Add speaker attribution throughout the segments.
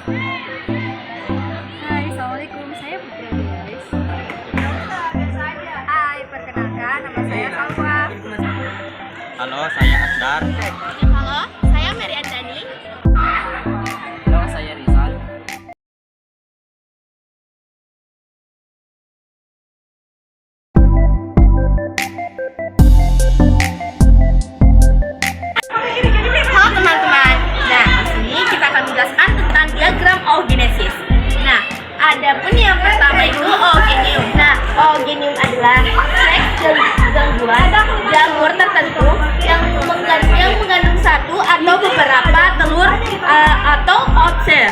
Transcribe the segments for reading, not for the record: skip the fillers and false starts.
Speaker 1: Hai, assalamualaikum. Saya Putri guys. Hai, perkenalkan nama saya Salwa.
Speaker 2: Halo, saya Akbar.
Speaker 3: Halo, saya Mary Andani.
Speaker 2: Halo, saya Rizal.
Speaker 3: Halo teman-teman. Nah, di sini kita akan menjelaskan tentang diagram oogenesis. Nah, adapun yang pertama itu oogenium. Nah, oogenium adalah gangguan jamur tertentu yang mengandung satu atau beberapa telur atau ootsel.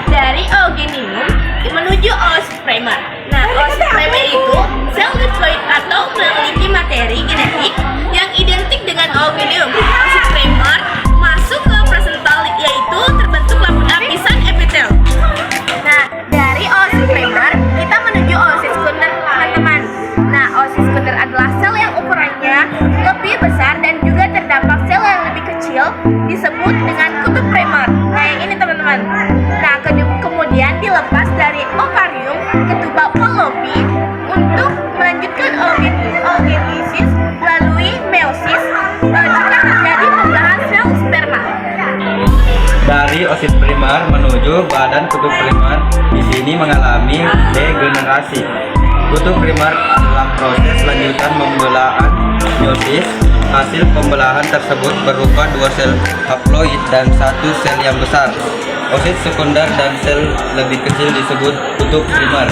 Speaker 3: Dari oogenium menuju oosis primer. Nah, oosis primer itu sel diploid atau memiliki materi genetik yang identik dengan oogenium. Oosis primer masuk ke plasental yaitu terbentuk lapisan epitel. Nah, dari oosis primer kita menuju oosis sekunder, teman-teman. Nah, oosis sekunder adalah sel yang ukurannya lebih besar dan juga terdapat sel yang lebih kecil disebut dengan kutub primer. Nah, yang ini teman-teman. Nah, kemudian dilepas dari ovarium ke tuba fallopi untuk melanjutkan oogenesis melalui meiosis jika terjadi pembelahan sel sperma.
Speaker 2: Dari oosis primer menuju badan kutub primer, di sini mengalami degenerasi. Kutub primer dalam proses lanjutan pembelahan meiosis. Hasil pembelahan tersebut berupa dua sel haploid dan satu sel yang besar. Oosis sekunder dan sel lebih kecil disebut kutub primer.